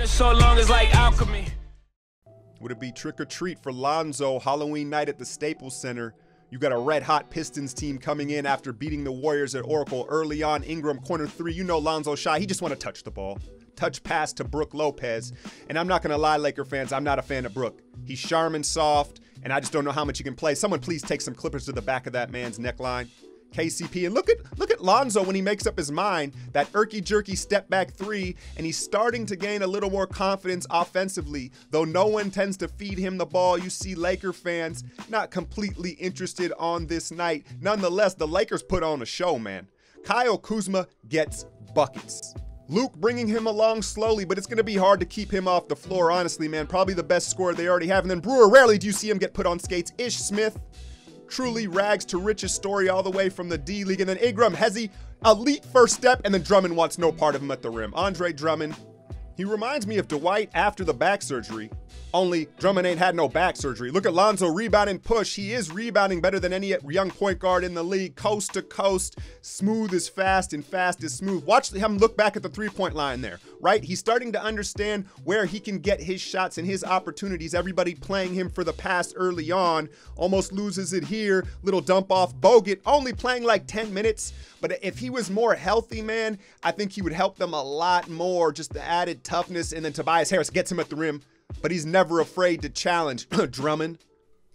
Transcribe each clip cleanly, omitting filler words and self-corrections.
so long it's like alchemy. Would it be trick or treat for Lonzo Halloween night at the Staples Center? You got a red-hot Pistons team coming in after beating the Warriors at Oracle early on. Ingram, corner three. You know Lonzo shy. He just want to touch the ball. Touch pass to Brook Lopez. And I'm not going to lie, Laker fans, I'm not a fan of Brook. He's Charmin soft, and I just don't know how much he can play. Someone please take some clippers to the back of that man's neckline. KCP, and look at Lonzo when he makes up his mind, that irky-jerky step back three, and he's starting to gain a little more confidence offensively. Though no one tends to feed him the ball, you see Laker fans not completely interested on this night. Nonetheless, the Lakers put on a show, man. Kyle Kuzma gets buckets. Luke bringing him along slowly, but it's going to be hard to keep him off the floor, honestly, man. Probably the best scorer they already have. And then Brewer, rarely do you see him get put on skates. Ish Smith, truly rags to riches story all the way from the D-League. And then Ingram, Hezzy, elite first step, and then Drummond wants no part of him at the rim. Andre Drummond, he reminds me of Dwight after the back surgery, only Drummond ain't had no back surgery. Look at Lonzo rebound and push. He is rebounding better than any young point guard in the league, coast to coast, smooth as fast and fast as smooth. Watch him look back at the three-point line there, right? He's starting to understand where he can get his shots and his opportunities. Everybody playing him for the pass early on, almost loses it here. Little dump off. Bogut only playing like 10 minutes, but if he was more healthy, man, I think he would help them a lot more. Just the added toughness, and then Tobias Harris gets him at the rim, but he's never afraid to challenge Drummond.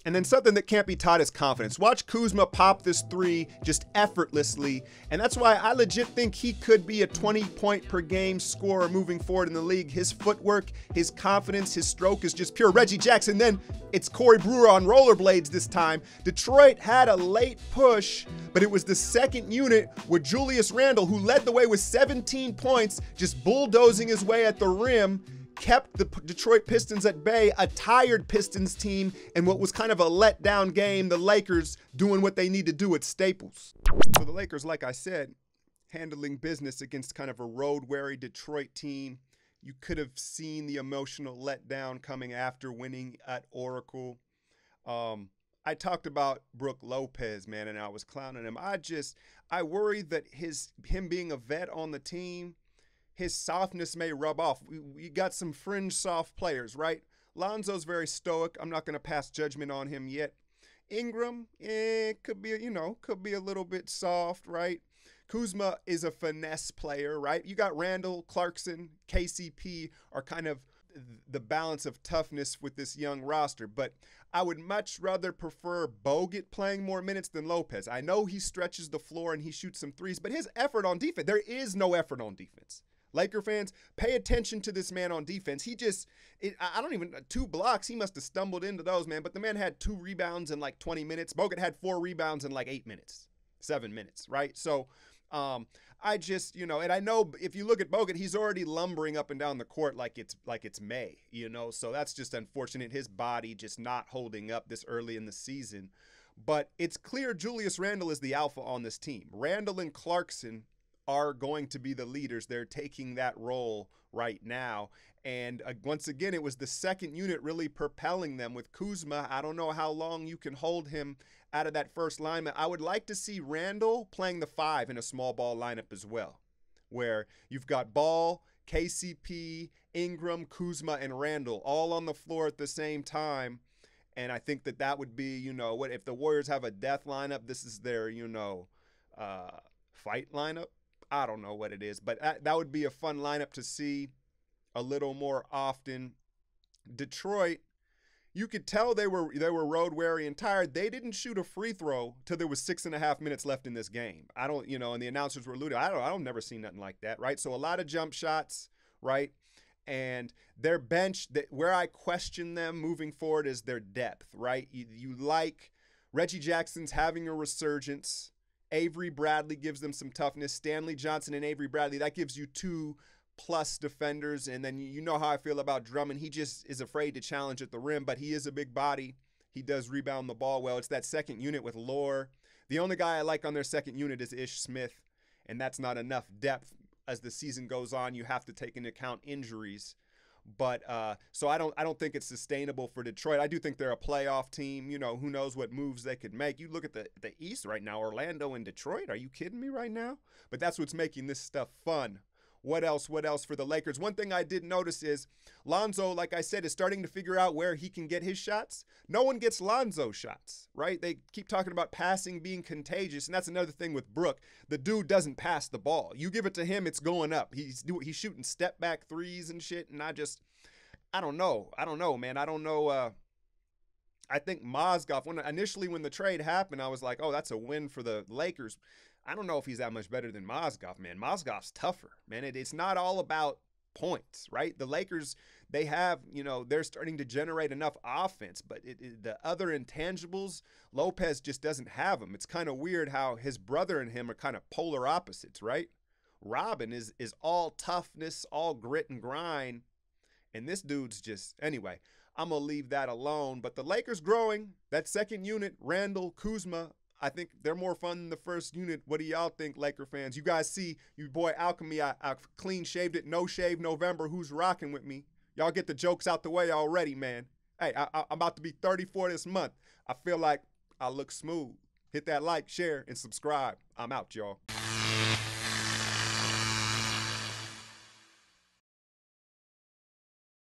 And then something that can't be taught is confidence. Watch Kuzma pop this three just effortlessly. And that's why I legit think he could be a 20-point per game scorer moving forward in the league. His footwork, his confidence, his stroke is just pure. Reggie Jackson, then it's Corey Brewer on rollerblades this time. Detroit had a late push, but it was the second unit with Julius Randle, who led the way with 17 points, just bulldozing his way at the rim, kept the Detroit Pistons at bay, a tired Pistons team, and what was kind of a letdown game, the Lakers doing what they need to do at Staples. So the Lakers, like I said, handling business against kind of a road-weary Detroit team. You could have seen the emotional letdown coming after winning at Oracle. I talked about Brook Lopez, man, and I was clowning him. I worry that him being a vet on the team, his softness may rub off. We got some fringe soft players, right? Lonzo's very stoic. I'm not going to pass judgment on him yet. Ingram, could be a little bit soft, right? Kuzma is a finesse player, right? You got Randall, Clarkson, KCP are kind of the balance of toughness with this young roster, but I would much rather prefer Bogut playing more minutes than Lopez. I know he stretches the floor and he shoots some threes, but his effort on defense, there is no effort on defense. Laker fans, pay attention to this man on defense. I don't even, 2 blocks, he must have stumbled into those, man. But the man had 2 rebounds in like 20 minutes. Bogut had 4 rebounds in like 8 minutes, 7 minutes, right? So and I know if you look at Bogut, he's already lumbering up and down the court like it's May, So that's just unfortunate. His body just not holding up this early in the season. But it's clear Julius Randle is the alpha on this team. Randle and Clarkson are going to be the leaders. They're taking that role right now. And once again, it was the second unit really propelling them. With Kuzma, I don't know how long you can hold him out of that first lineup. I would like to see Randle playing the 5 in a small ball lineup as well, where you've got Ball, KCP, Ingram, Kuzma, and Randle all on the floor at the same time. And I think that would be, what if the Warriors have a death lineup, this is their, fight lineup. I don't know what it is, but that would be a fun lineup to see a little more often. Detroit, you could tell they were road weary and tired. They didn't shoot a free throw till there was 6.5 minutes left in this game. And the announcers were alluding, I've never seen nothing like that, right? So a lot of jump shots, right? And their bench, where I question them moving forward is their depth, right? You like Reggie Jackson's having a resurgence. Avery Bradley gives them some toughness. Stanley Johnson and Avery Bradley, that gives you 2+ defenders. And then you know how I feel about Drummond. He just is afraid to challenge at the rim, but he is a big body. He does rebound the ball well. It's that second unit with Lore. The only guy I like on their second unit is Ish Smith, and that's not enough depth. As the season goes on, you have to take into account injuries. But so I don't think it's sustainable for Detroit. I do think they're a playoff team. Who knows what moves they could make. You look at the East right now, Orlando and Detroit. Are you kidding me right now? But that's what's making this stuff fun. What else? What else for the Lakers? One thing I did notice is Lonzo, like I said, is starting to figure out where he can get his shots. No one gets Lonzo shots, right? They keep talking about passing being contagious, and that's another thing with Brook. The dude doesn't pass the ball. You give it to him, it's going up. He's shooting step back threes and shit, and I don't know, man. I don't know. I think Mozgov, when the trade happened, I was like, oh, that's a win for the Lakers. I don't know if he's that much better than Mozgov, man. Mozgov's tougher, man. It's not all about points, right? The Lakers, they have, they're starting to generate enough offense, but the other intangibles, Lopez just doesn't have them. It's kind of weird how his brother and him are kind of polar opposites, right? Robin is all toughness, all grit and grind, and this dude's just, anyway, I'm going to leave that alone. But the Lakers growing, that second unit, Randall, Kuzma, I think they're more fun than the first unit. What do y'all think, Laker fans? You guys see, your boy Alchemy, I clean shaved it, no shave November. Who's rocking with me? Y'all get the jokes out the way already, man. Hey, I'm about to be 34 this month. I feel like I look smooth. Hit that like, share, and subscribe. I'm out, y'all.